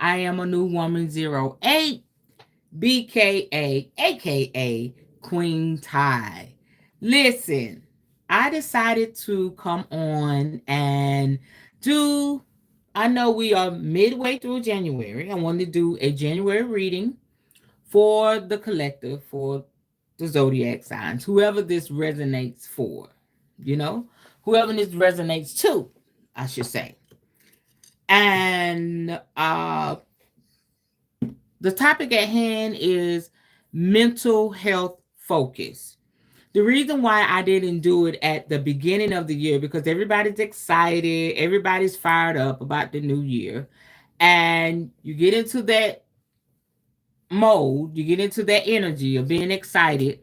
I am a new woman 08, BKA, aka Queen Tie. Listen, I decided to come on and do, I know we are midway through January. I wanted to do a January reading for the collective, for the zodiac signs, whoever this resonates for, you know, whoever this resonates to, I should say. And the topic at hand is mental health focus. The reason why I didn't do it at the beginning of the year because everybody's excited, everybody's fired up about the new year, and you get into that mode, you get into that energy of being excited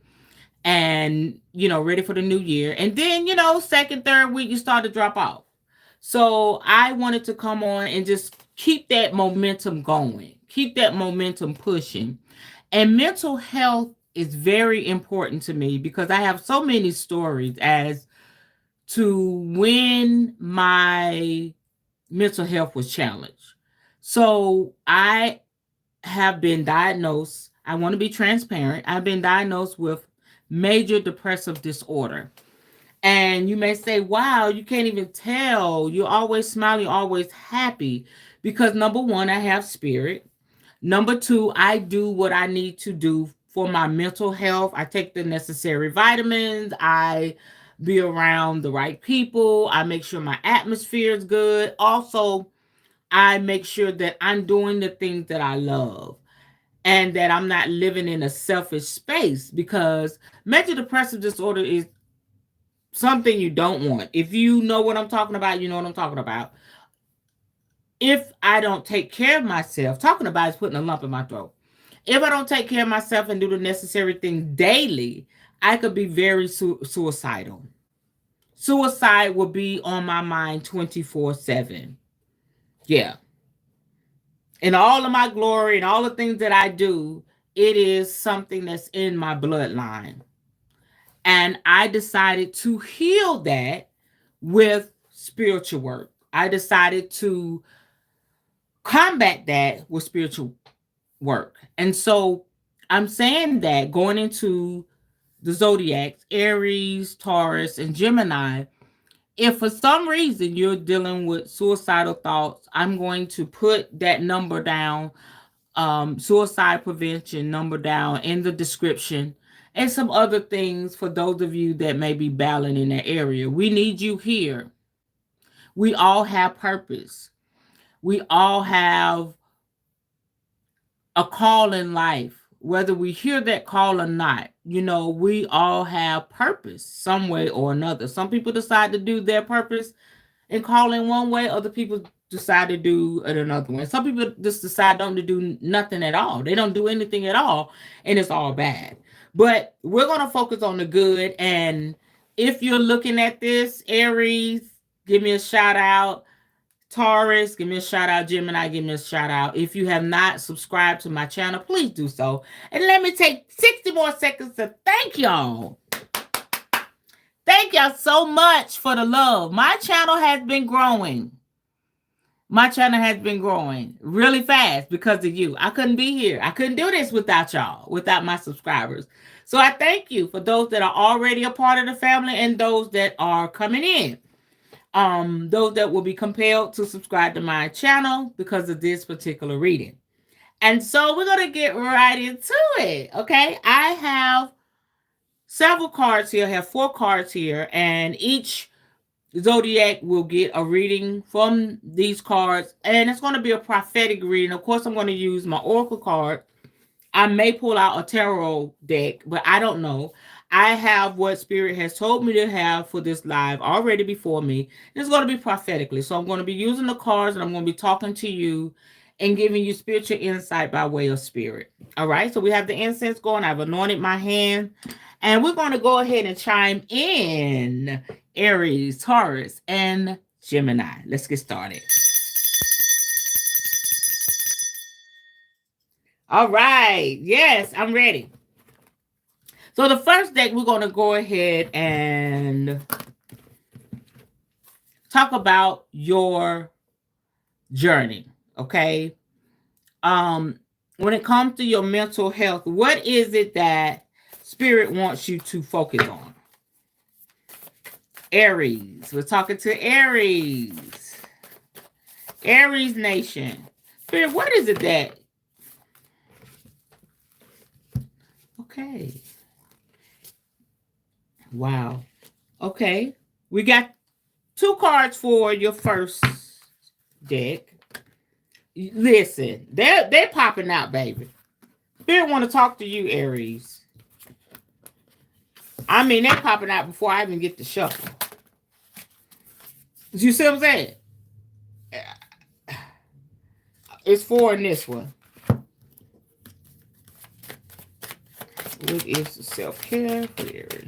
and ready for the new year. And then, second, third week you start to drop off. So I wanted to come on and just keep that momentum going, keep that momentum pushing. And mental health is very important to me because I have so many stories as to when my mental health was challenged. So I have been diagnosed, I want to be transparent, I've been diagnosed with major depressive disorder. And you may say, wow, you can't even tell. You're always smiling, you're always happy. Because number one, I have spirit. Number two, I do what I need to do for my mental health. I take the necessary vitamins. I be around the right people. I make sure my atmosphere is good. Also, I make sure that I'm doing the things that I love and that I'm not living in a selfish space because major depressive disorder is something you don't want. If you know what I'm talking about, you know what I'm talking about. If I don't take care of myself, talking about is putting a lump in my throat. If I don't take care of myself and do the necessary things daily, I could be very suicidal. Suicide will be on my mind 24/7. Yeah. And all of my glory and all the things that I do, it is something that's in my bloodline. And I decided to heal that with spiritual work. I decided to combat that with spiritual work. And so I'm saying that going into the zodiacs, Aries, Taurus, and Gemini, if for some reason you're dealing with suicidal thoughts, I'm going to put that number down, suicide prevention number down in the description, and some other things for those of you that may be battling in that area. We need you here. We all have purpose. We all have a call in life, whether we hear that call or not. We all have purpose some way or another. Some people decide to do their purpose and call in one way, other people decide to do it another way. Some people just decide don't to do nothing at all. They don't do anything at all, and it's all bad. But we're going to focus on the good. And if you're looking at this, Aries, give me a shout out. Taurus, give me a shout out. Gemini, give me a shout out. If you have not subscribed to my channel, please do so. And let me take 60 more seconds to thank y'all. Thank y'all so much for the love. My channel has been growing. My channel has been growing really fast because of you. I couldn't be here. I couldn't do this without y'all, without my subscribers. So I thank you for those that are already a part of the family and those that are coming in. Those that will be compelled to subscribe to my channel because of this particular reading. And so we're going to get right into it. Okay. I have several cards here. I have 4 cards here, and each zodiac will get a reading from these cards, and it's going to be a prophetic reading. Of course, I'm going to use my oracle card. I may pull out a tarot deck, but I don't know. I have what Spirit has told me to have for this live already before me. It's going to be prophetically. So I'm going to be using the cards, and I'm going to be talking to you and giving you spiritual insight by way of Spirit. All right. So we have the incense going. I've anointed my hand, and we're going to go ahead and chime in Aries, Taurus, and Gemini. Let's get started. All right. Yes, I'm ready. So the first deck, we're going to go ahead and talk about your journey, okay? Um, when it comes to your mental health, what is it that Spirit wants you to focus on? Aries. We're talking to Aries. Aries Nation. Spirit, what is it that? Okay. Wow. Okay. We got 2 cards for your first deck. Listen, they're popping out, baby. Spirit want to talk to you, Aries. I mean, they're popping out before I even get to shuffle. You see what I'm saying? It's 4 in this one. What is the self-care for Aries?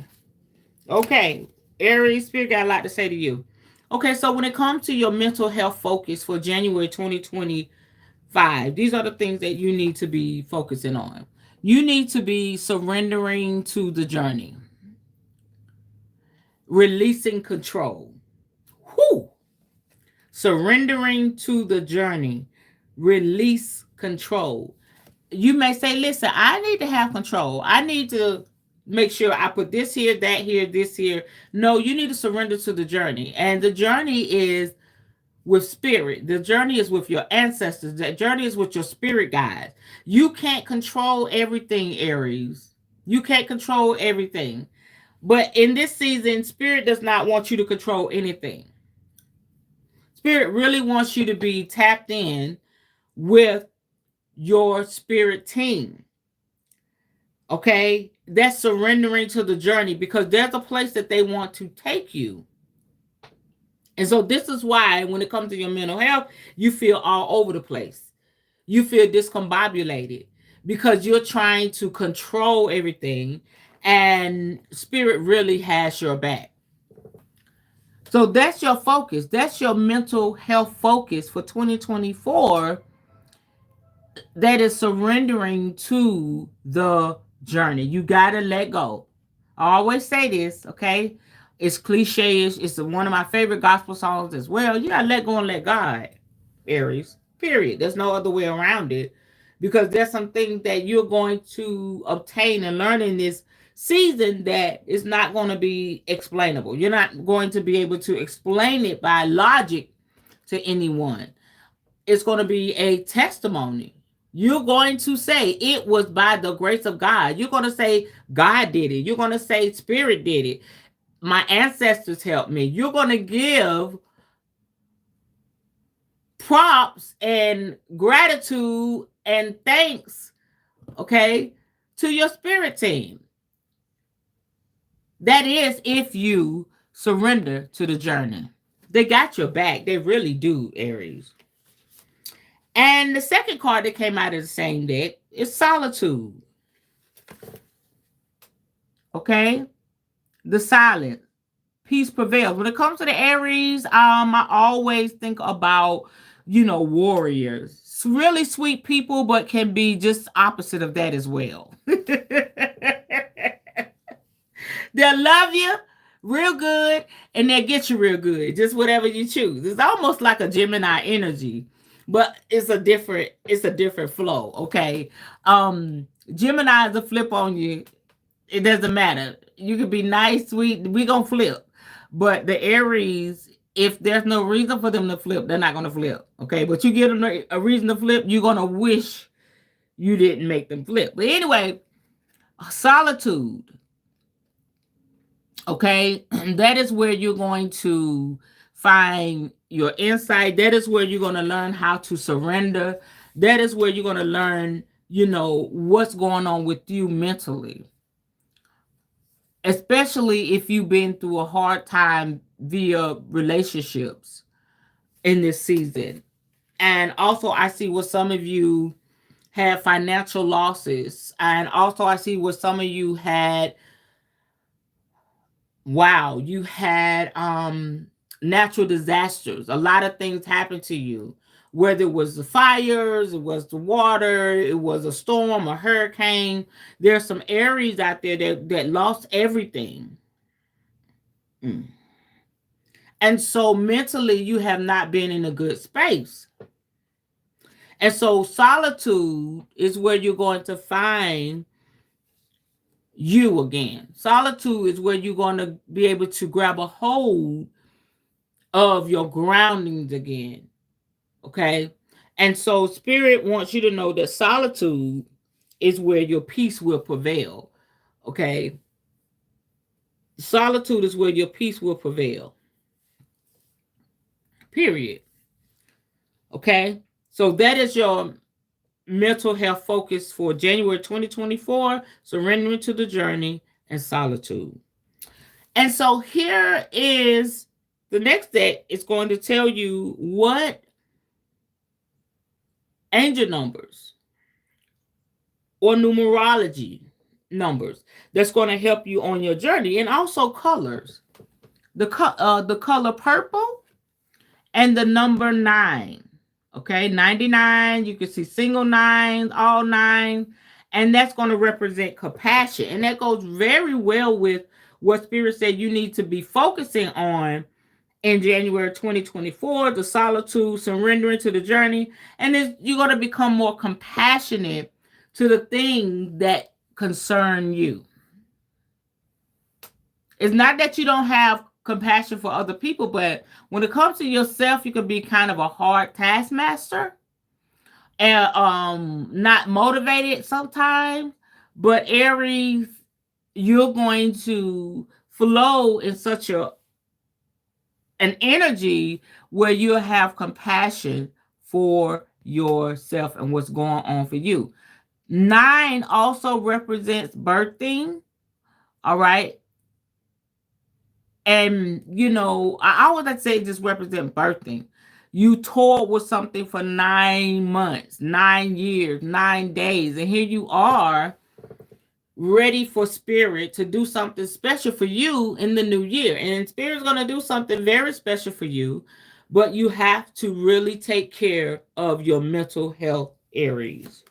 Okay, Aries, Spirit got a lot to say to you. Okay, so when it comes to your mental health focus for January 2025, these are the things that you need to be focusing on. You need to be surrendering to the journey, releasing control. Whew. Surrendering to the journey, release control. You may say, listen, I need to have control. I need to make sure I put this here, that here, this here. No, you need to surrender to the journey. And the journey is with spirit. The journey is with your ancestors. The journey is with your spirit guides. You can't control everything, Aries. You can't control everything. But in this season, spirit does not want you to control anything. Spirit really wants you to be tapped in with your spirit team. Okay? That's surrendering to the journey because there's a place that they want to take you. And so this is why when it comes to your mental health, you feel all over the place. You feel discombobulated because you're trying to control everything and spirit really has your back. So that's your focus. That's your mental health focus for 2024. That is surrendering to the journey. You got to let go. I always say this, okay? It's cliche-ish. It's one of my favorite gospel songs as well. You got to let go and let God, Aries. Period. There's no other way around it because there's some things that you're going to obtain and learn in this season that is not going to be explainable. You're not going to be able to explain it by logic to anyone. It's going to be a testimony. You're going to say it was by the grace of God. You're going to say God did it. You're going to say Spirit did it. My ancestors helped me. You're going to give props and gratitude and thanks, okay, to your spirit team. That is if you surrender to the journey. They got your back. They really do, Aries. And the second card that came out of the same deck is solitude. Okay? The silence. Peace prevails. When it comes to the Aries, I always think about, warriors. It's really sweet people, but can be just opposite of that as well. They'll love you real good and they'll get you real good. Just whatever you choose. It's almost like a Gemini energy. But it's a different flow, okay? Gemini is a flip on you. It doesn't matter. You can be nice, sweet, we gonna flip. But the Aries, if there's no reason for them to flip, they're not gonna flip. Okay, but you give them a reason to flip, you're gonna wish you didn't make them flip. But anyway, solitude. Okay, that is where you're going to find your insight. That is where you're going to learn how to surrender. That is where you're going to learn, what's going on with you mentally. Especially if you've been through a hard time via relationships in this season. And also I see where some of you had financial losses. And also I see where some of you had you had natural disasters. A lot of things happened to you, whether it was the fires, it was the water, it was a storm, a hurricane. There's some Aries out there that lost everything. And so mentally you have not been in a good space. And so solitude is where you're going to find you again. Solitude is where you're going to be able to grab a hold of your groundings again. Okay. And so spirit wants you to know that solitude is where your peace will prevail. Okay. Solitude is where your peace will prevail. Period. Okay. So that is your mental health focus for January 2024, surrendering to the journey and solitude. And so here is the next deck. It's going to tell you what angel numbers or numerology numbers that's going to help you on your journey, and also colors. The color purple and the number 9. Okay, 99. You can see single nines, all 9, and that's going to represent compassion, and that goes very well with what Spirit said you need to be focusing on in January 2024, the solitude, surrendering to the journey, and you're going to become more compassionate to the things that concern you. It's not that you don't have compassion for other people, but when it comes to yourself, you can be kind of a hard taskmaster and not motivated sometimes. But Aries, you're going to flow in such an energy where you have compassion for yourself and what's going on for you. 9 also represents birthing. All right. And I always like to say just represent birthing. You toured with something for 9 months, 9 years, 9 days, and here you are ready for Spirit to do something special for you in the new year. And Spirit's going to do something very special for you, but you have to really take care of your mental health, Aries.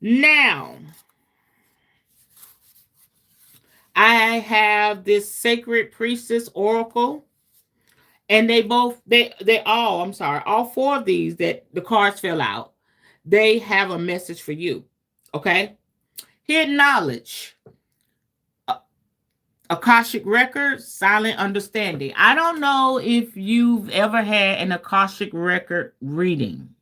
Now, I have this Sacred Priestess Oracle, and all 4 of these that the cards fill out, they have a message for you. Okay? Hidden knowledge, Akashic records, silent understanding. I don't know if you've ever had an Akashic record reading.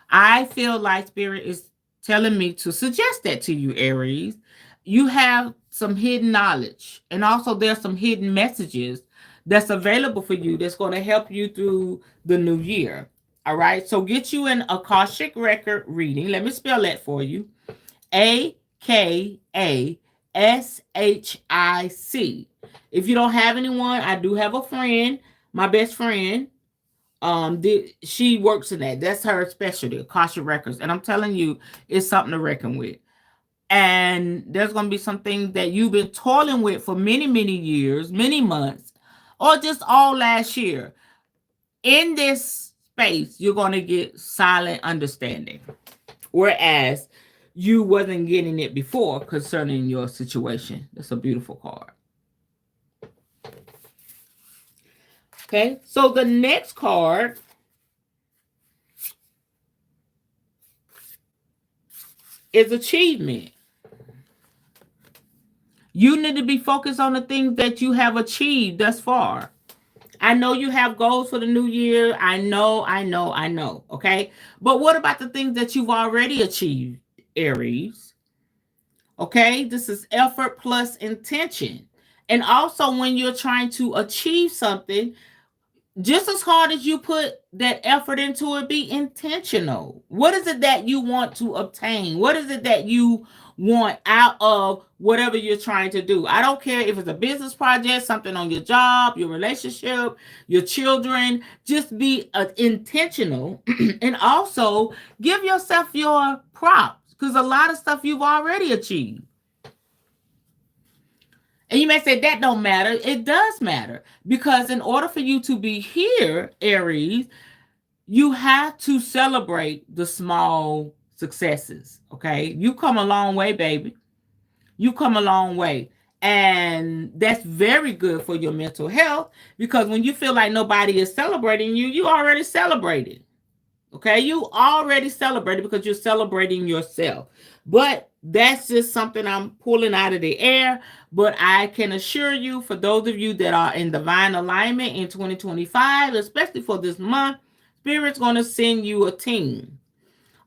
I feel like Spirit is telling me to suggest that to you, Aries. You have some hidden knowledge, and also there's some hidden messages that's available for you that's going to help you through the new year. All right. So get you an Akashic record reading. Let me spell that for you. AKASHIC. If you don't have anyone, I do have a friend, my best friend. She works in that. That's her specialty, Akashic records. And I'm telling you, it's something to reckon with. And there's going to be something that you've been toiling with for many, many years, many months, or just all last year. In this space, you're going to get silent understanding, whereas you wasn't getting it before concerning your situation. That's a beautiful card. Okay, so the next card is achievement. You need to be focused on the things that you have achieved thus far. I know you have goals for the new year. I know. Okay. But what about the things that you've already achieved, Aries? Okay. This is effort plus intention. And also, when you're trying to achieve something, just as hard as you put that effort into it, be intentional. What is it that you want to obtain? What is it that you want out of whatever you're trying to do? I don't care if it's a business project, something on your job, your relationship, your children. Just be intentional and also give yourself your props, because a lot of stuff you've already achieved. And you may say that don't matter. It does matter, because in order for you to be here, Aries, you have to celebrate the small successes. Okay. You come a long way, baby. You come a long way. And that's very good for your mental health, because when you feel like nobody is celebrating you, you already celebrated. Okay, you already celebrated because you're celebrating yourself. But that's just something I'm pulling out of the air. But I can assure you, for those of you that are in divine alignment in 2025, especially for this month, Spirit's going to send you a team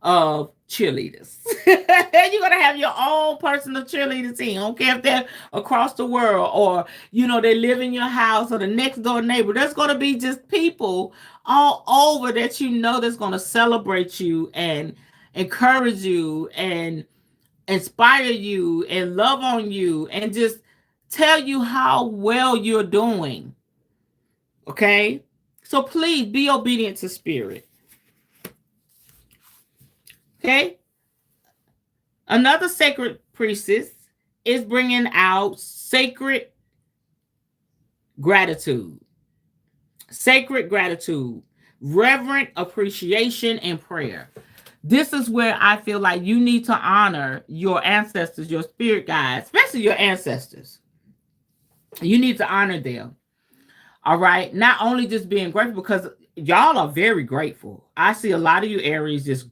of cheerleaders. You're going to have your own personal cheerleader team. I don't care if they're across the world, or, they live in your house, or the next door neighbor. There's going to be just people all over that that's going to celebrate you and encourage you and inspire you and love on you and just tell you how well you're doing. Okay? So please be obedient to Spirit. Okay? Another sacred priestess is bringing out sacred gratitude. Sacred gratitude, reverent appreciation, and prayer. This is where I feel like you need to honor your ancestors, your spirit guides, especially your ancestors. You need to honor them. All right. Not only just being grateful, because y'all are very grateful. I see a lot of you Aries just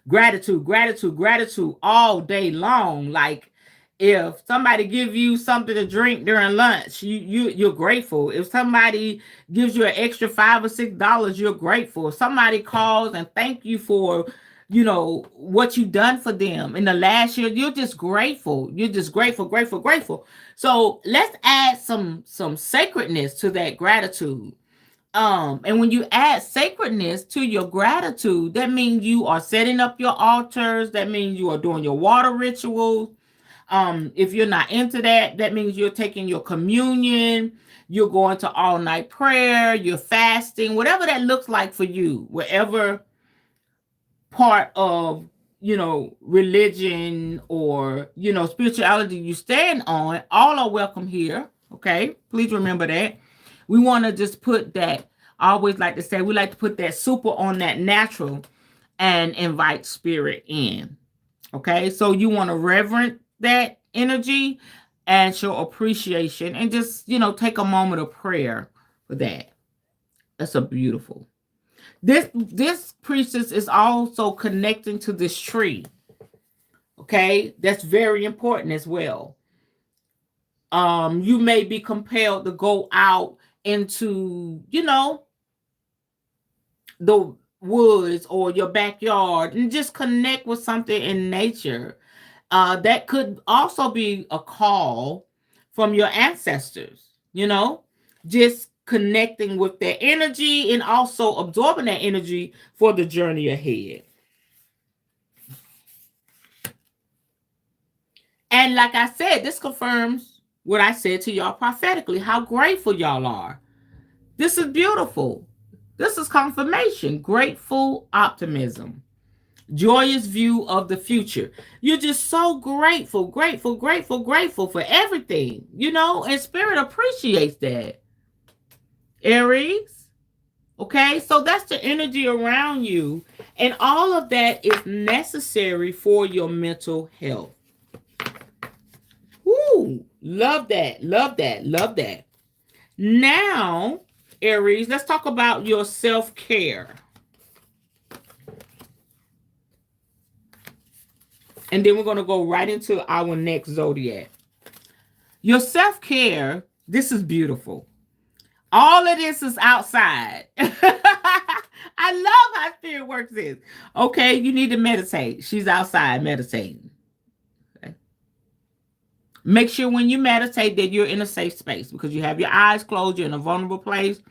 gratitude, gratitude, gratitude all day long. Like, if somebody give you something to drink during lunch, you're grateful. If somebody gives you an extra $5 or $6, you're grateful. If somebody calls and thank you for what you've done for them in the last year, you're just grateful. You're just grateful, grateful, grateful. So let's add some sacredness to that gratitude. And when you add sacredness to your gratitude, that means you are setting up your altars. That means you are doing your water rituals. If you're not into that, that means you're taking your communion, you're going to all night prayer, you're fasting, whatever that looks like for you, whatever part of, religion or, spirituality you stand on, all are welcome here. Okay. Please remember that. We want to just put that, I always like to say, we like to put that super on that natural and invite Spirit in. Okay. So you want to reverence that energy and show appreciation, and just, take a moment of prayer for that. That's a beautiful. This priestess is also connecting to this tree. Okay. That's very important as well. You may be compelled to go out into, the woods or your backyard and just connect with something in nature. That could also be a call from your ancestors, just connecting with their energy and also absorbing that energy for the journey ahead. And like I said, this confirms what I said to y'all prophetically, how grateful y'all are. This is beautiful. This is confirmation. Grateful optimism. Joyous view of the future. You're just so grateful, grateful, grateful, grateful for everything, and Spirit appreciates that. Aries. Okay, so that's the energy around you, and all of that is necessary for your mental health. Woo! Love that, love that, love that. Now, Aries, let's talk about your self-care. And then we're going to go right into our next zodiac. Your self-care, this is beautiful. All of this is outside. I love how Spirit works this. Okay, you need to meditate. She's outside meditating. Okay. Make sure when you meditate that you're in a safe space, because you have your eyes closed, you're in a vulnerable place.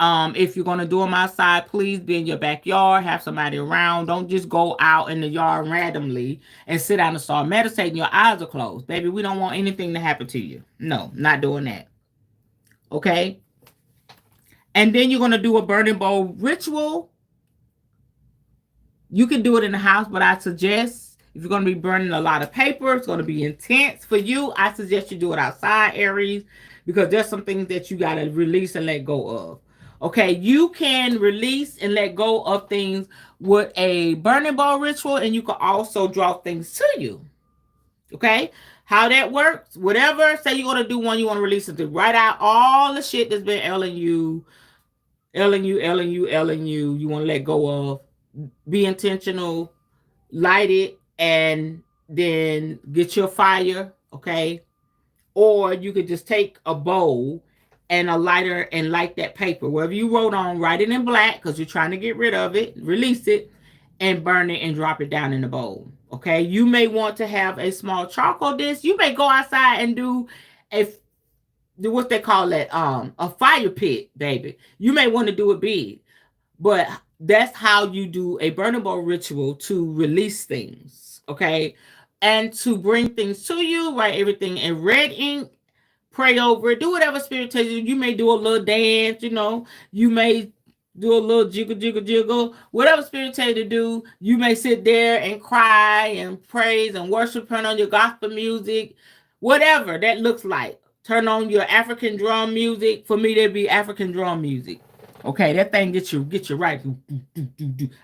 If you're going to do them outside, please be in your backyard, have somebody around. Don't just go out in the yard randomly and sit down and start meditating. Your eyes are closed. Baby, we don't want anything to happen to you. No, not doing that. Okay? And then you're going to do a burning bowl ritual. You can do it in the house, but I suggest, if you're going to be burning a lot of paper, it's going to be intense for you, I suggest you do it outside, Aries, because there's some things that you got to release and let go of. Okay, you can release and let go of things with a burning bowl ritual, and you can also draw things to you. Okay, How that works, whatever, say you're going to do one, you want to release it, to write out all the shit that's been ailing you, you want to let go of. Be intentional, light it, and then get your fire, okay? Or you could just take a bowl and a lighter and light that paper. Wherever you wrote on, write it in black because you're trying to get rid of it, release it, and burn it and drop it down in the bowl. Okay. You may want to have a small charcoal disc. You may go outside and do a what they call it, a fire pit, baby. You may want to do it big, but that's how you do a burning bowl ritual to release things. Okay. And to bring things to you, write everything in red ink, pray over it, do whatever spirit tells you. You may do a little dance, you may do a little jiggle, whatever spirit tells you to do. You may sit there and cry and praise and worship, turn on your gospel music, whatever that looks like. Turn on your African drum music. For me, there'd be African drum music. Okay, that thing get you right.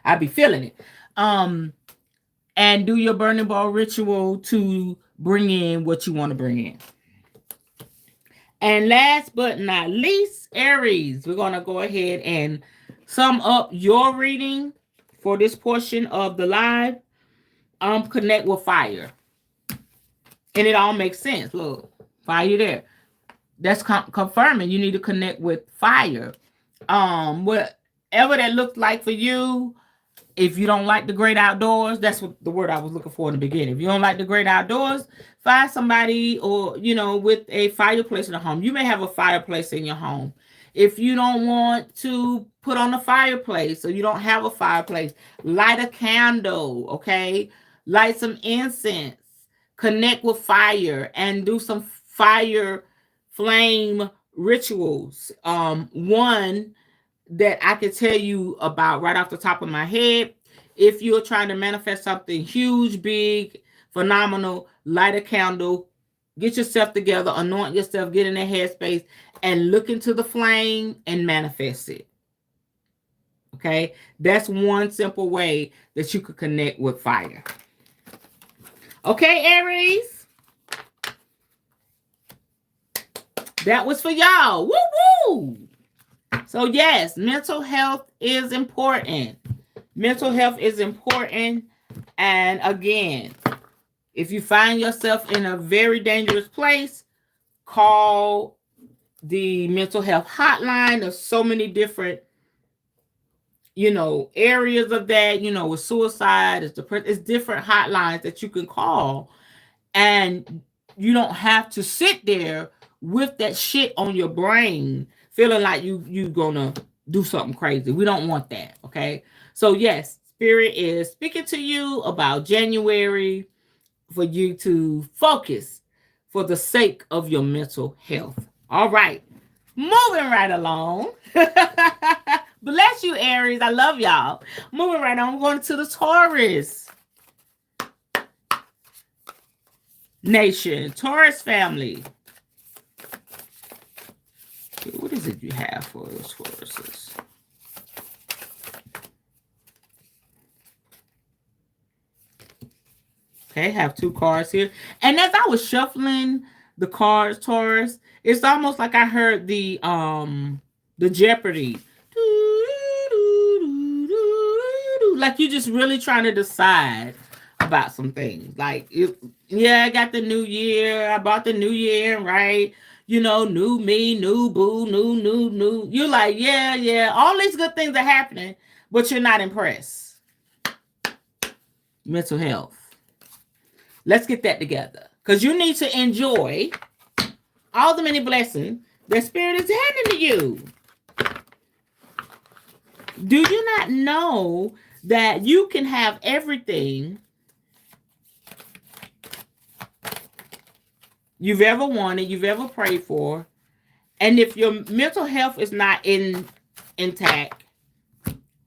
I be feeling it. And do your burning ball ritual to bring in what you want to bring in. And last but not least, Aries, we're going to go ahead and sum up your reading for this portion of the live. Connect with fire. And it all makes sense. Look, fire there. That's confirming you need to connect with fire. Whatever that looks like for you. If you don't like the great outdoors, that's what the word I was looking for in the beginning. If you don't like the great outdoors, find somebody or, with a fireplace in the home. You may have a fireplace in your home. If you don't want to put on a fireplace or you don't have a fireplace, light a candle, okay? Light some incense. Connect with fire and do some fire flame rituals. One that I can tell you about right off the top of my head. If you're trying to manifest something huge, big, phenomenal, light a candle, get yourself together, anoint yourself, get in that headspace, and look into the flame and manifest it. Okay? That's one simple way that you could connect with fire. Okay, Aries? That was for y'all. Woo-woo! So yes, mental health is important. Mental health is important. And again, if you find yourself in a very dangerous place, call the mental health hotline. There's so many different, areas of that, with suicide, it's different hotlines that you can call. And you don't have to sit there with that shit on your brain feeling like you gonna do something crazy. We don't want that, okay? So yes, Spirit is speaking to you about January for you to focus for the sake of your mental health. All right, moving right along. Bless you, Aries. I love y'all. Moving right on, we're going to the Taurus nation, Taurus family. What is it you have for those Tauruses? Okay, have two cards here. And as I was shuffling the cards, Taurus, it's almost like I heard the Jeopardy. Like you're just really trying to decide about some things. Like, I got the new year. I bought the new year, right? New me, new boo, new. You're like, yeah. All these good things are happening, but you're not impressed. Mental health. Let's get that together. Because you need to enjoy all the many blessings that Spirit is handing to you. Do you not know that you can have everything you've ever wanted, you've ever prayed for, and if your mental health is not intact,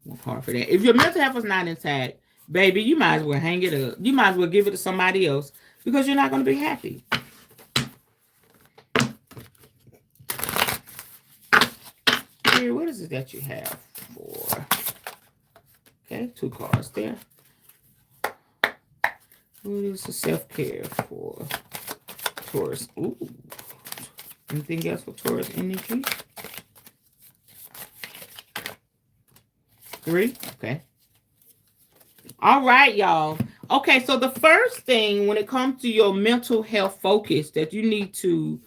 one card for that. If your mental health is not intact, baby, you might as well hang it up. You might as well give it to somebody else because you're not going to be happy. Here, what is it that you have for? Okay, two cards there. What is the self-care for Taurus. Ooh. Anything else for Taurus energy? 3. Okay. All right, y'all. Okay, so the first thing when it comes to your mental health focus that you need to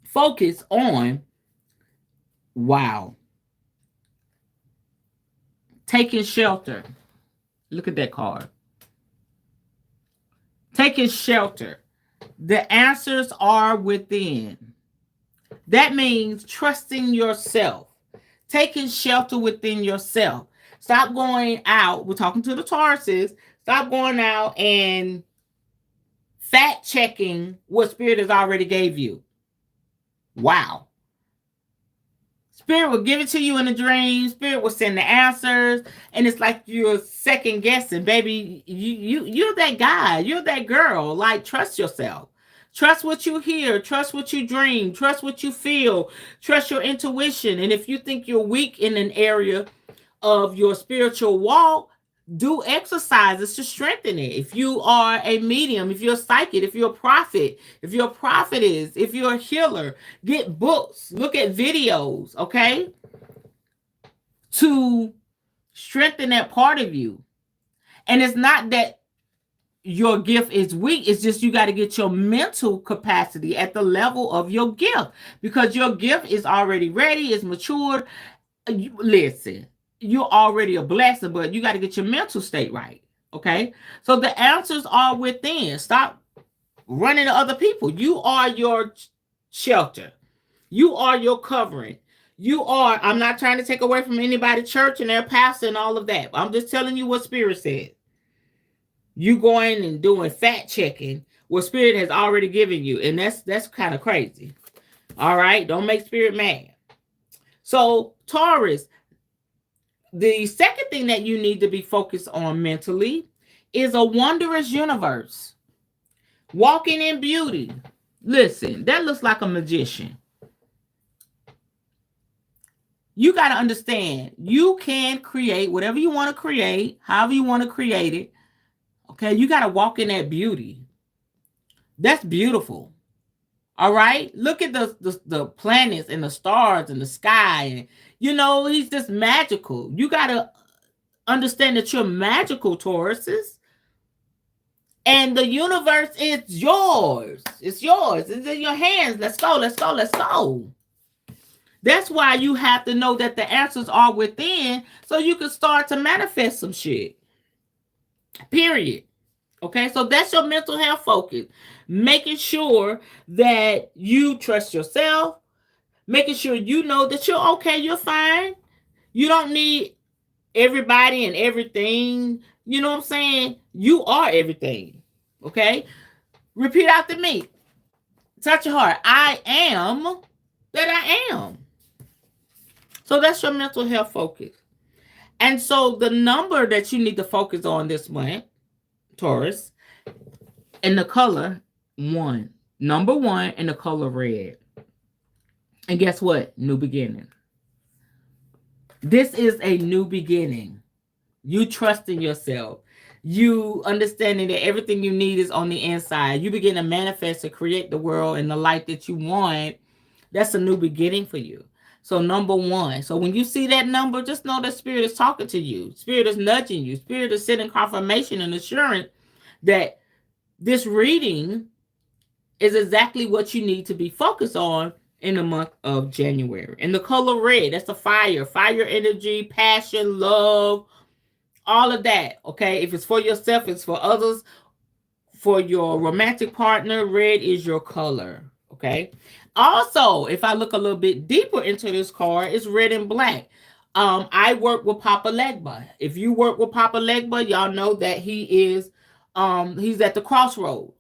focus on, wow, taking shelter. Look at that card. Taking shelter. The answers are within. That means trusting yourself. Taking shelter within yourself. Stop going out. We're talking to the Tauruses. Stop going out and fact checking what Spirit has already gave you. Wow. Spirit will give it to you in a dream. Spirit will send the answers, and it's like you're second guessing, baby. You're that guy. You're that girl. Like, trust yourself. Trust what you hear. Trust what you dream. Trust what you feel. Trust your intuition. And if you think you're weak in an area of your spiritual walk, do exercises to strengthen it. If you are a medium, if you're a psychic, if you're a prophet, if you're a prophetess, if you're a healer, get books, look at videos, okay? To strengthen that part of you. And it's not that your gift is weak. It's just you got to get your mental capacity at the level of your gift, because your gift is already ready, it's matured. Listen, you're already a blessing, but you got to get your mental state right. Okay. So the answers are within. Stop running to other people. You are your shelter. You are your covering. You are, I'm not trying to take away from anybody's church and their pastor and all of that. I'm just telling you what Spirit said. You going and doing fact checking what Spirit has already given you. And that's kind of crazy. All right. Don't make Spirit mad. So Taurus, the second thing that you need to be focused on mentally is a wondrous universe. Walking in beauty. Listen, that looks like a magician. You got to understand, you can create whatever you want to create, however you want to create it. Okay, you got to walk in that beauty. That's beautiful. All right, look at the planets and the stars and the sky, and he's just magical. You got to understand that you're magical, Tauruses, and the universe is yours. It's yours. It's in your hands. Let's go. Let's go. Let's go. That's why you have to know that the answers are within, so you can start to manifest some shit. Period. Okay, so that's your mental health focus. Making sure that you trust yourself. Making sure you know that you're okay, you're fine. You don't need everybody and everything. You know what I'm saying? You are everything. Okay? Repeat after me. Touch your heart. I am that I am. So that's your mental health focus. And so the number that you need to focus on this month, Taurus, in the color 1. Number 1 in the color red. And guess what? New beginning. This is a new beginning. You trusting yourself. You understanding that everything you need is on the inside. You begin to manifest and create the world and the life that you want. That's a new beginning for you. So number 1. So when you see that number, just know that Spirit is talking to you. Spirit is nudging you. Spirit is sending confirmation and assurance that this reading is exactly what you need to be focused on in the month of January. And the color red, that's the fire energy, passion, love, all of that. Okay. If it's for yourself, it's for others. For your romantic partner, red is your color. Okay. Also, if I look a little bit deeper into this card, it's red and black. I work with Papa Legba. If you work with Papa Legba, y'all know that he is he's at the crossroads.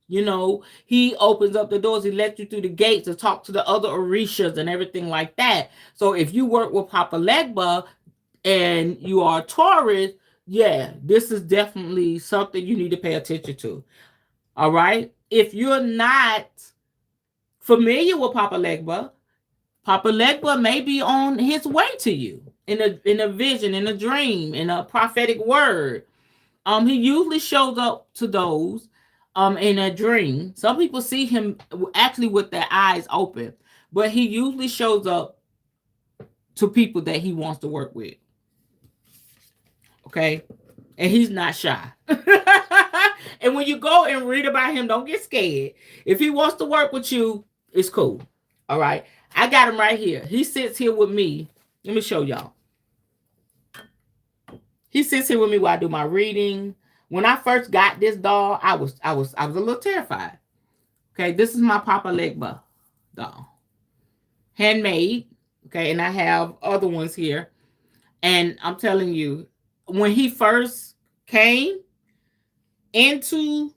He opens up the doors. He lets you through the gates to talk to the other Orishas and everything like that. So if you work with Papa Legba and you are Taurus, yeah, this is definitely something you need to pay attention to. All right. If you're not familiar with Papa Legba may be on his way to you in a vision, in a dream, in a prophetic word. He usually shows up to those in a dream. Some people see him actually with their eyes open, but he usually shows up to people that he wants to work with. Okay? And he's not shy. And when you go and read about him, don't get scared. If he wants to work with you, it's cool. All right? I got him right here. He sits here with me. Let me show y'all. He sits here with me while I do my reading. When I first got this doll, I was a little terrified. Okay, this is my Papa Legba doll. Handmade. Okay, and I have other ones here. And I'm telling you, when he first came into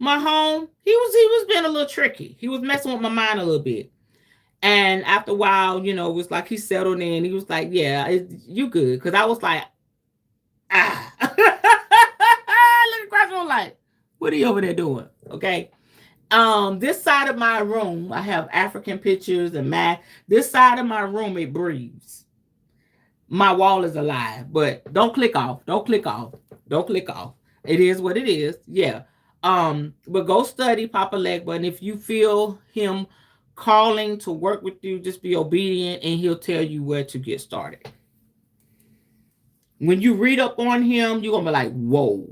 my home, he was being a little tricky. He was messing with my mind a little bit. And after a while, you know, it was like he settled in. He was like, yeah, you good. Because I was like, ah. Look across the like, what are you over there doing? Okay. This side of my room, I have African pictures and math. This side of my room, it breathes. My wall is alive, but don't click off. Don't click off. Don't click off. It is what it is. Yeah. But go study Papa Legba, and if you feel him calling to work with you, just be obedient, and he'll tell you where to get started. When you read up on him, you're gonna be like, whoa.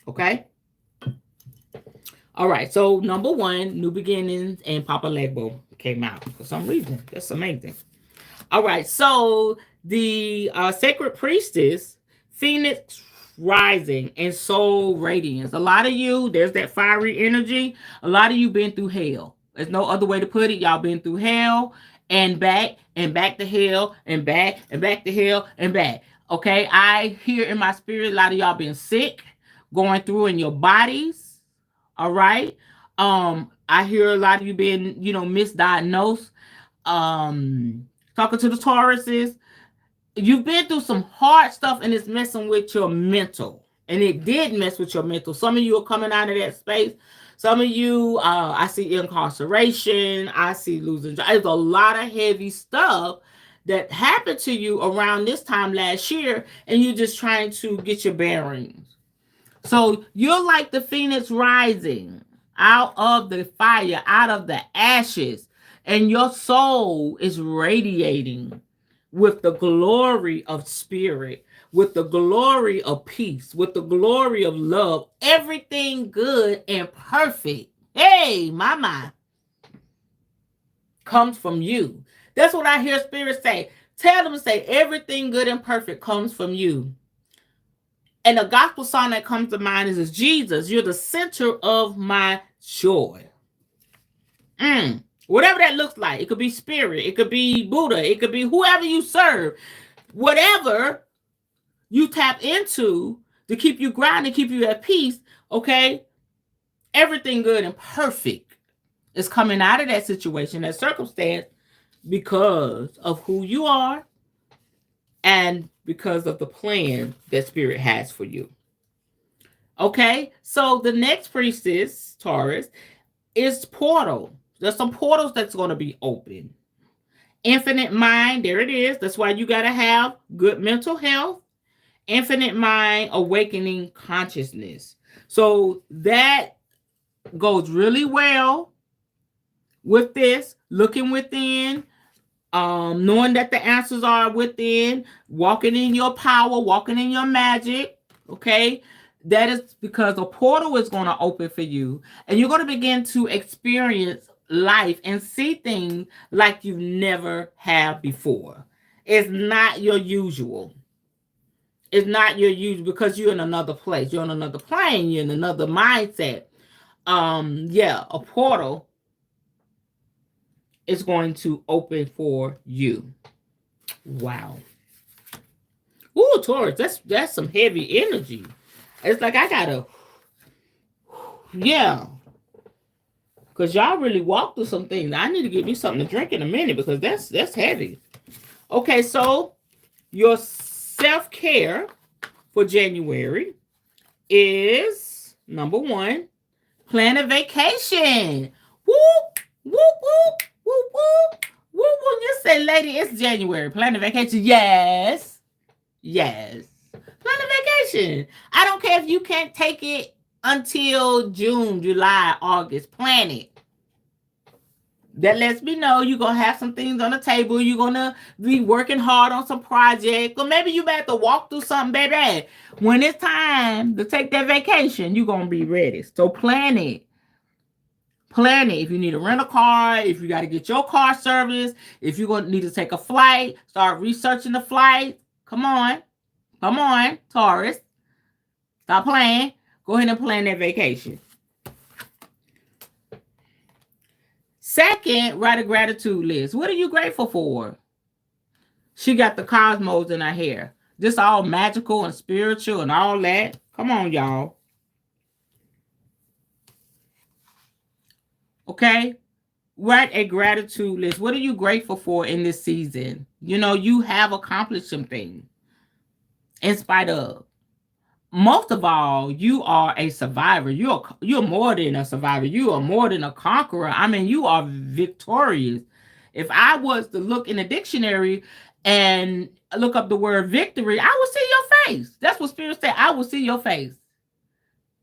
Okay. All right. So number 1, New Beginnings, and Papa Legba came out for some reason. That's amazing. All right. So the Sacred Priestess, Phoenix Rising, and Soul Radiance. A lot of you, there's that fiery energy. A lot of you been through hell. There's no other way to put it. Y'all been through hell and back to hell and back to hell and back. Okay, I hear in my spirit a lot of y'all been sick, going through in your bodies. All right. I hear a lot of you been, you know, misdiagnosed. Talking to the Tauruses, you've been through some hard stuff, and it's messing with your mental. And it did mess with your mental. Some of you are coming out of that space. Some of you, I see incarceration. I see losing jobs. There's a lot of heavy stuff that happened to you around this time last year, and you're just trying to get your bearings. So you're like the Phoenix rising out of the fire, out of the ashes, and your soul is radiating with the glory of spirit, with the glory of peace, with the glory of love, everything good and perfect. Hey, mama, comes from you. That's what I hear Spirit say. Tell them to say everything good and perfect comes from you. And the gospel song that comes to mind is Jesus, you're the center of my joy. Whatever that looks like. It could be spirit. It could be Buddha. It could be whoever you serve. Whatever you tap into to keep you grounded, keep you at peace, okay? Everything good and perfect is coming out of that situation, that circumstance, because of who you are and because of the plan that Spirit has for you. Okay? So the next priestess, Taurus, is portal. There's some portals that's going to be open. Infinite mind, there it is. That's why you got to have good mental health. Infinite mind, awakening consciousness. So that goes really well with this, looking within, knowing that the answers are within, walking in your power, walking in your magic. Okay. That is because a portal is going to open for you, and you're going to begin to experience life and see things like you never have before. It's not your usual. It's not your usual because you're in another place. You're on another plane. You're in another mindset. Yeah, a portal is going to open for you. Wow. Ooh, Taurus, that's some heavy energy. It's like I gotta, yeah. Because y'all really walked through some things. I need to get me something to drink in a minute because that's heavy. Okay, so your self-care for January is number 1, plan a vacation. Whoop, whoop, whoop, whoop, whoop, whoop, whoop. You say, lady, it's January. Plan a vacation. Yes. Yes. Plan a vacation. I don't care if you can't take it until June, July, August. Plan it. That lets me know you're going to have some things on the table. You're going to be working hard on some project. Or maybe you have to walk through something, baby. When it's time to take that vacation, you're going to be ready. So plan it. Plan it. If you need to rent a car, if you got to get your car serviced, if you're going to need to take a flight, start researching the flight. Come on. Come on, Taurus. Stop playing. Go ahead and plan that vacation. Second, write a gratitude list. What are you grateful for? She got the cosmos in her hair. Just all magical and spiritual and all that. Come on, y'all. Okay? Write a gratitude list. What are you grateful for in this season? You know, you have accomplished some things in spite of. Most of all, you are a survivor. You're more than a survivor. You are more than a conqueror. I mean, you are victorious. If I was to look in the dictionary and look up the word victory, I will see your face. That's what Spirit said. I will see your face.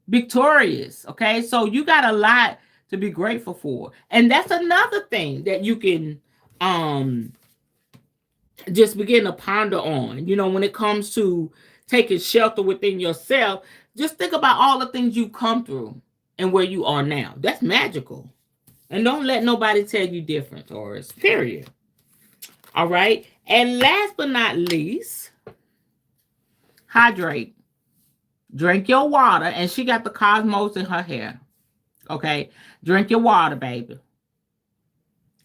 Victorious. Okay, so you got a lot to be grateful for, and that's another thing that you can just begin to ponder on. You know, when it comes to taking shelter within yourself, just think about all the things you've come through and where you are now. That's magical. And don't let nobody tell you different, Taurus. Period. All right. And last but not least, hydrate. Drink your water. And she got the cosmos in her hair. Okay. Drink your water, baby.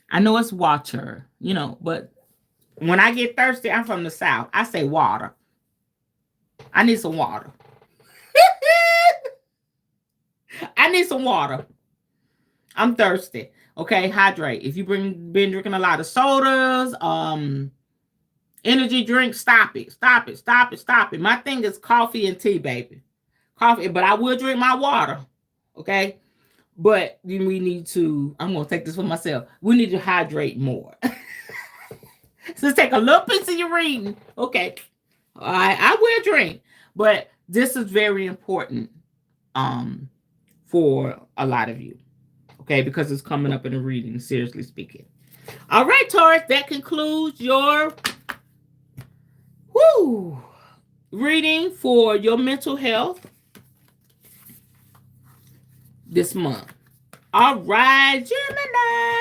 I know it's water, you know, but when I get thirsty, I'm from the South. I say water. I need some water. I need some water. I'm thirsty. Okay, hydrate. If you've been drinking a lot of sodas, energy drinks, stop it. Stop it. Stop it. Stop it. My thing is coffee and tea, baby. Coffee, but I will drink my water. Okay? But we need to, I'm going to take this for myself. We need to hydrate more. So take a little piece of your reading. Okay. All right. I will drink. But this is very important for a lot of you. Okay. Because it's coming up in the reading, seriously speaking. All right, Taurus. That concludes your reading for your mental health this month. All right, Gemini.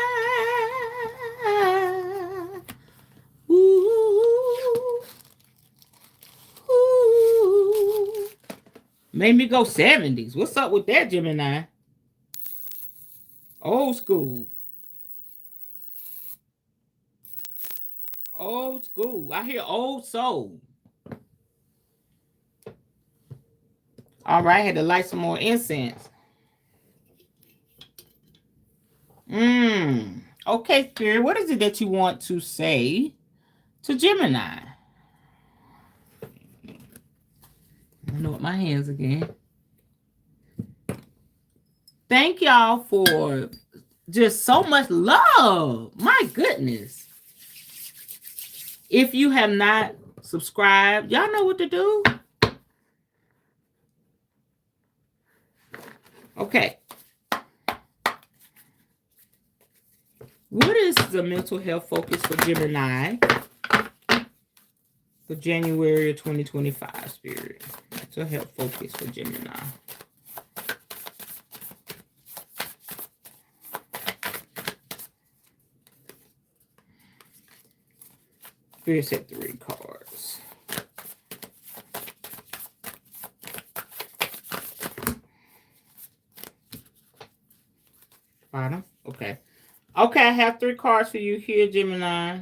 Ooh. Ooh. Made me go 70s. What's up with that, Gemini? Old school. Old school. I hear old soul. All right, had to light some more incense. Okay, Spirit, what is it that you want to say to Gemini? I know what my hands again. Thank y'all for just so much love. My goodness. If you have not subscribed, y'all know what to do. Okay. What is the mental health focus for Gemini for January of 2025, Spirit? Mental health focus for Gemini. Spirit said 3 cards. Bottom? Okay. Okay, I have 3 cards for you here, Gemini.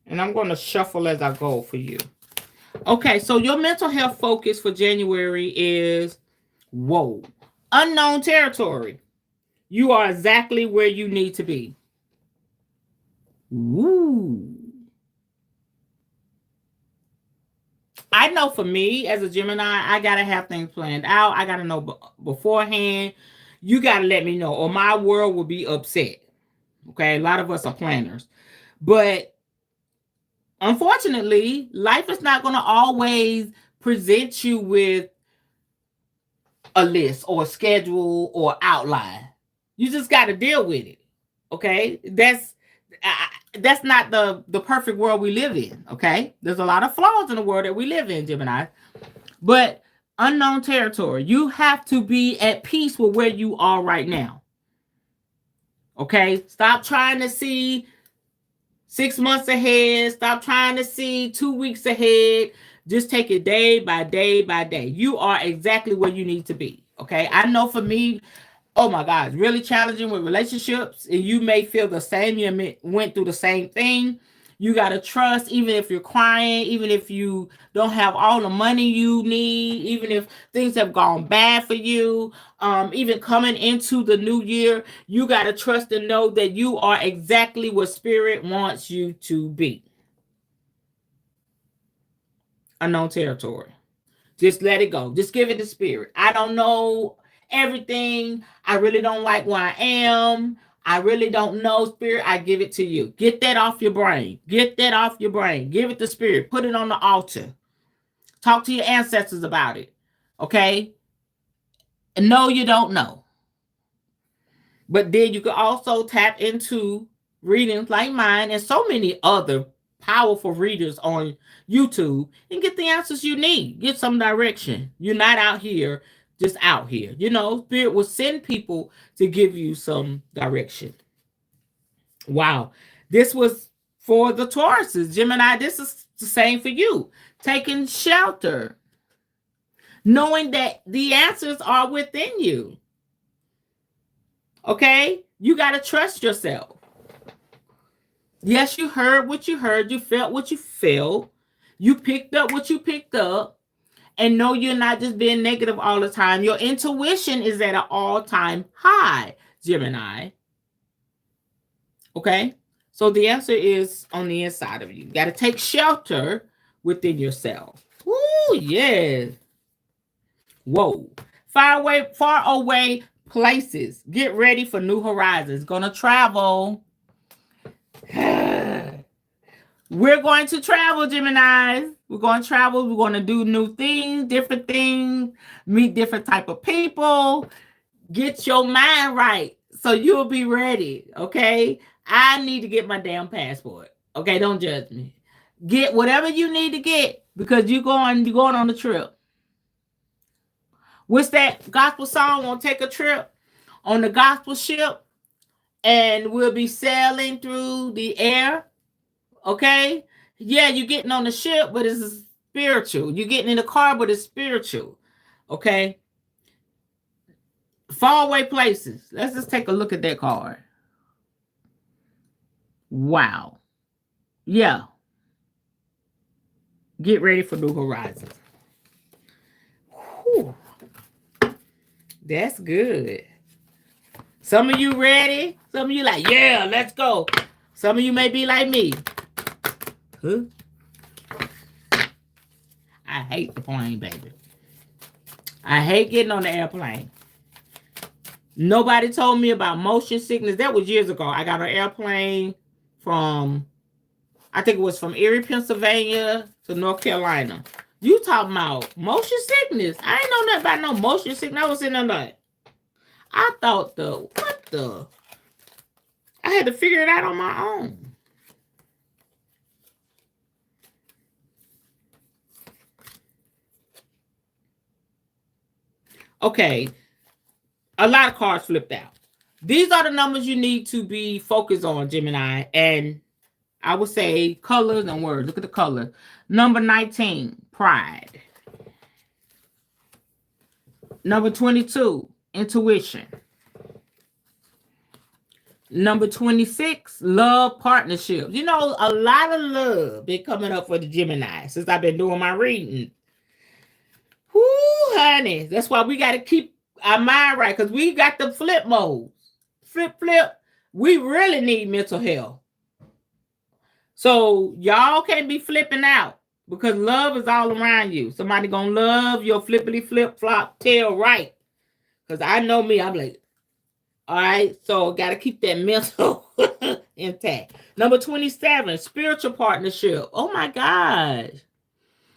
And I'm going to shuffle as I go for you. Okay, so your mental health focus for January is, unknown territory. You are exactly where you need to be. Woo. I know for me, as a Gemini, I got to have things planned out. I got to know beforehand. You got to let me know, or my world will be upset. Okay, a lot of us are planners. But unfortunately, life is not going to always present you with a list or a schedule or outline. You just got to deal with it. Okay, that's not the perfect world we live in. Okay, there's a lot of flaws in the world that we live in, Gemini. But unknown territory, you have to be at peace with where you are right now. Okay, stop trying to see 6 months ahead. Stop trying to see 2 weeks ahead. Just take it day by day by day. You are exactly where you need to be. Okay, I know for me, oh my God, it's really challenging with relationships. And you may feel the same. You went through the same thing. You got to trust, even if you're crying, even if you don't have all the money you need, even if things have gone bad for you, even coming into the new year, you got to trust and know that you are exactly what Spirit wants you to be. Unknown territory. Just let it go. Just give it to Spirit. I don't know everything. I really don't like where I am. I really don't know, Spirit. I give it to you. Get that off your brain. Get that off your brain. Give it to Spirit. Put it on the altar. Talk to your ancestors about it. Okay? And no, you don't know. But then you can also tap into readings like mine and so many other powerful readers on YouTube and get the answers you need. Get some direction. You're not out here just out here. You know, Spirit will send people to give you some direction. Wow. This was for the Tauruses. Gemini, this is the same for you. Taking shelter. Knowing that the answers are within you. Okay? You got to trust yourself. Yes, you heard what you heard. You felt what you felt. You picked up what you picked up. And no, you're not just being negative all the time. Your intuition is at an all-time high, Gemini. Okay? So the answer is on the inside of you. You got to take shelter within yourself. Woo, yes. Whoa. Far away places. Get ready for new horizons. Gonna travel. We're going to travel, Gemini. We're going to travel. We're going to do new things, different things, meet different type of people. Get your mind right so you'll be ready, okay? I need to get my damn passport. Okay, don't judge me. Get whatever you need to get because you're going on a trip. What's that gospel song? We'll take a trip on the gospel ship and we'll be sailing through the air. Okay? Yeah, you're getting on the ship, but it's spiritual. You're getting in the car, but it's spiritual. Okay? Far away places. Let's just take a look at that card. Wow. Yeah. Get ready for new horizons. Whew. That's good. Some of you ready? Some of you like, yeah, let's go. Some of you may be like me. Huh? I hate the plane, baby. I hate getting on the airplane. Nobody told me about motion sickness. That was years ago. I got an airplane from, I think it was from Erie, Pennsylvania to North Carolina. You talking about motion sickness? I ain't know nothing about no motion sickness. I was in there like, I thought I had to figure it out on my own. Okay, a lot of cards flipped out. These are the numbers you need to be focused on, Gemini. And I would say colors and words. Look at the color. Number 19, pride. Number 22, intuition. Number 26, love partnerships. You know, a lot of love been coming up for the Gemini since I've been doing my reading. Whoo, honey. That's why we got to keep our mind right because we got the flip modes. Flip. We really need mental health. So y'all can't be flipping out because love is all around you. Somebody gonna love your flippity flip flop tail right. Because I know me, I'm like, all right, so got to keep that mental intact. Number 27, spiritual partnership. Oh my gosh.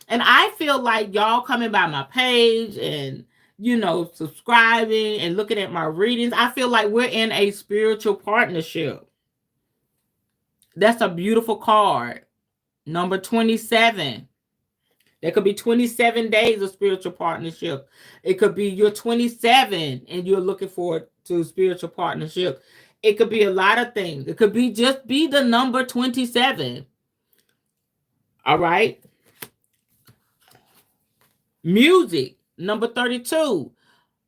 And I feel like y'all coming by my page and subscribing and looking at my readings. I feel like we're in a spiritual partnership. That's a beautiful card. Number 27. There could be 27 days of spiritual partnership. It could be you're 27 and you're looking forward to spiritual partnership. It could be a lot of things. It could be just be the number 27. All right. Music, number 32.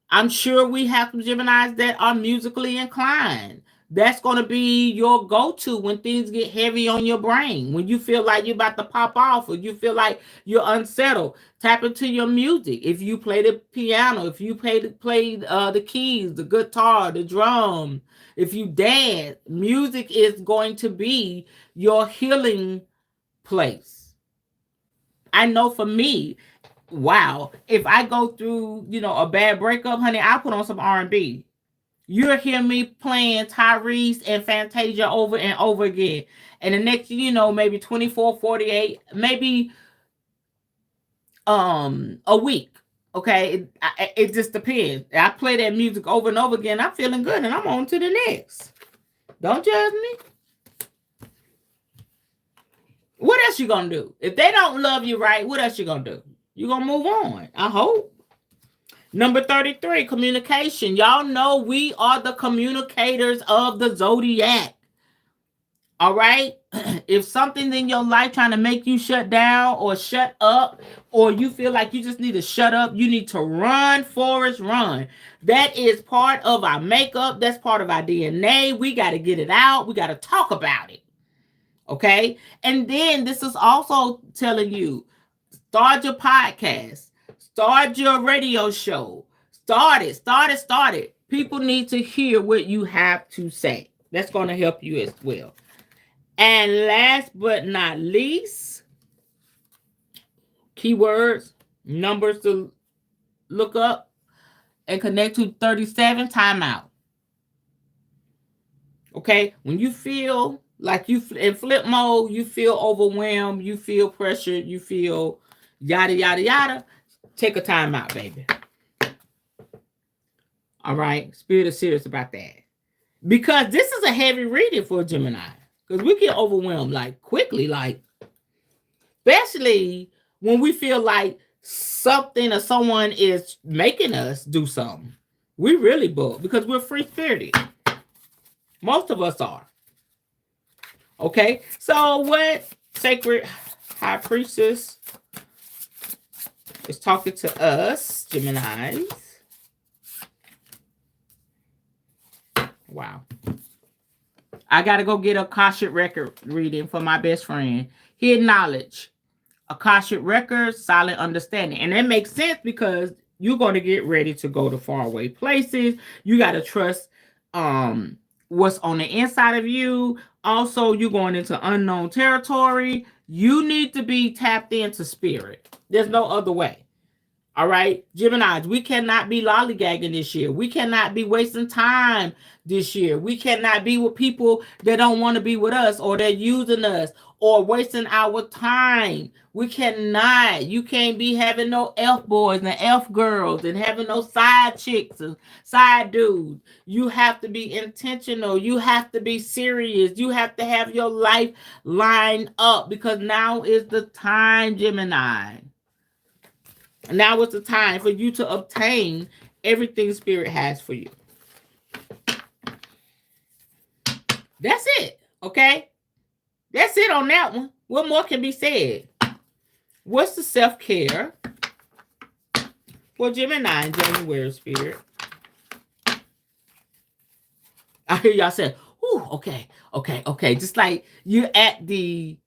I'm sure we have some Geminis that are musically inclined. That's going to be your go-to when things get heavy on your brain. When you feel like you're about to pop off or you feel like you're unsettled, tap into your music. If you play the piano, if you play the keys, the guitar, the drum, if you dance, music is going to be your healing place. I know for me, wow, if I go through, a bad breakup, honey, I put on some R&B. You'll hear me playing Tyrese and Fantasia over and over again. And the next, maybe 24, 48, maybe a week. Okay, it just depends. I play that music over and over again. I'm feeling good, and I'm on to the next. Don't judge me. What else you gonna do? If they don't love you right, what else you gonna do? You gonna move on, I hope. Number 33, communication. Y'all know we are the communicators of the zodiac. All right? If something's in your life trying to make you shut down or shut up, or you feel like you just need to shut up, you need to run, Forrest, run. That is part of our makeup. That's part of our DNA. We got to get it out. We got to talk about it. Okay? And then this is also telling you, start your podcast. Start your radio show. Start it. People need to hear what you have to say. That's going to help you as well. And last but not least, keywords, numbers to look up and connect to 37, timeout. Okay? When you feel like you in flip mode, you feel overwhelmed, you feel pressured, you feel yada, yada, yada, take a time out, baby. All right? Spirit is serious about that. Because this is a heavy reading for Gemini. Because we get overwhelmed like quickly, like especially when we feel like something or someone is making us do something. We really book because we're free-spirited. Most of us are. Okay? So what Sacred High Priestess is talking to us, Geminis. Wow. I got to go get a Akashic record reading for my best friend. Hidden knowledge. Akashic record, silent understanding. And that makes sense because you're going to get ready to go to faraway places. You got to trust what's on the inside of you. Also, you're going into unknown territory. You need to be tapped into spirit. There's no other way. All right, Geminis, we cannot be lollygagging this year. We cannot be wasting time this year. We cannot be with people that don't want to be with us or they're using us or wasting our time. We cannot. You can't be having no elf boys and elf girls and having no side chicks and side dudes. You have to be intentional. You have to be serious. You have to have your life lined up because now is the time, Gemini. Now is the time for you to obtain everything Spirit has for you. That's it. Okay? That's it on that one. What more can be said? What's the self-care for Gemini in January, Spirit? I hear y'all say, ooh, okay. Just like you're at the,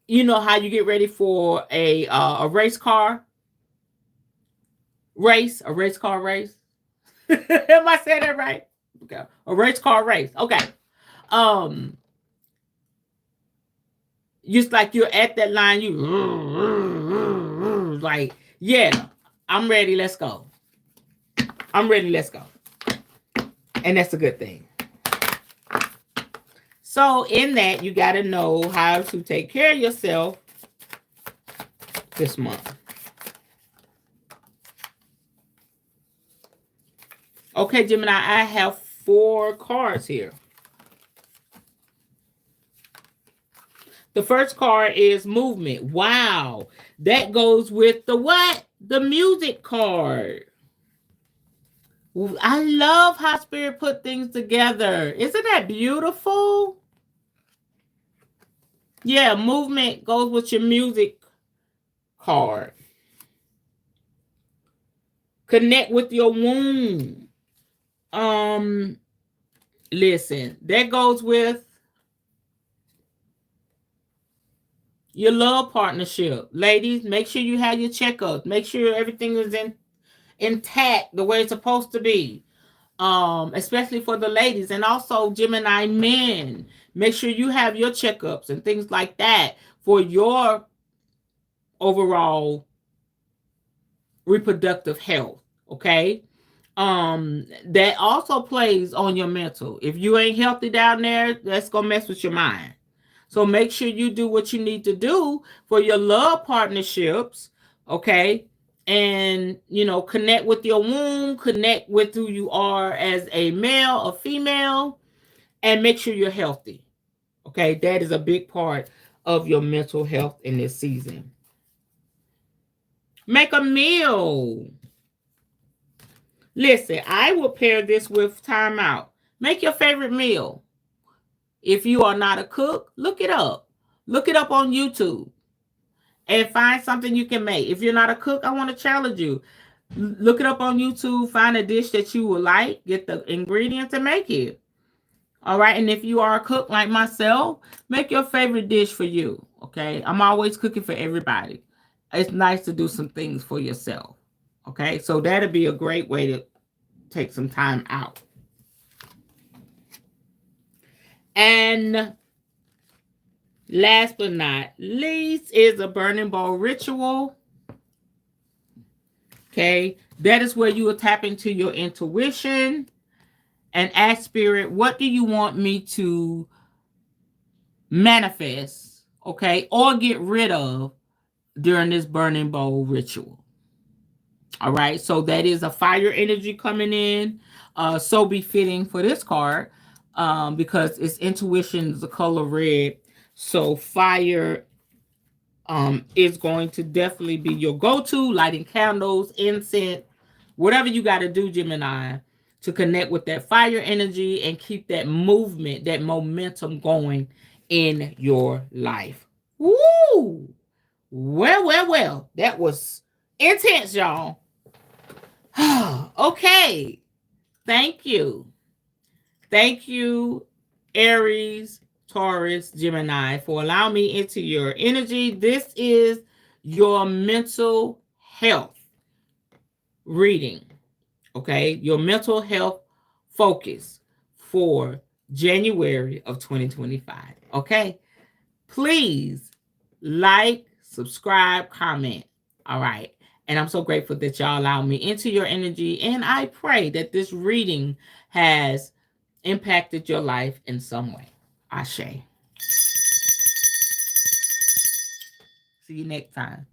you know how you get ready for a race car race, a race car race. Am I saying that right? Okay, a race car race. Okay. Just like you're at that line, you like, yeah, I'm ready. Let's go. I'm ready. Let's go. And that's a good thing. So in that, you got to know how to take care of yourself this month. Okay, Gemini, I have 4 cards here. The first card is movement. Wow. That goes with the what? The music card. I love how Spirit put things together. Isn't that beautiful? Yeah, movement goes with your music card. Connect with your womb. Listen, that goes with your love partnership. Ladies, make sure you have your checkups. Make sure everything is intact the way it's supposed to be. Especially for the ladies, and also Gemini men. Make sure you have your checkups and things like that for your overall reproductive health. Okay. That also plays on your mental. If you ain't healthy down there, that's gonna mess with your mind. So make sure you do what you need to do for your love partnerships, okay? And, connect with your womb, connect with who you are as a male or female, and make sure you're healthy, okay? That is a big part of your mental health in this season. Make a meal. Listen, I will pair this with time out. Make your favorite meal. If you are not a cook, look it up. Look it up on YouTube and find something you can make. If you're not a cook, I want to challenge you. Look it up on YouTube, find a dish that you will like, get the ingredients and make it. All right. And if you are a cook like myself, make your favorite dish for you. Okay. I'm always cooking for everybody. It's nice to do some things for yourself. Okay. So that'd be a great way to take some time out. And last but not least is a burning bowl ritual. Okay, that is where you will tap into your intuition and ask Spirit, what do you want me to manifest, okay, or get rid of during this burning bowl ritual? All right, so that is a fire energy coming in, so befitting for this card, because its intuition is the color red. So fire is going to definitely be your go-to, lighting candles, incense, whatever you got to do, Gemini, to connect with that fire energy and keep that movement, that momentum going in your life. Woo! Well. That was intense, y'all. Okay. Thank you. Thank you, Aries, Taurus, Gemini, for allowing me into your energy. This is your mental health reading, okay? Your mental health focus for January of 2025, okay? Please like, subscribe, comment, all right? And I'm so grateful that y'all allow me into your energy, and I pray that this reading has impacted your life in some way. Ashe. See you next time.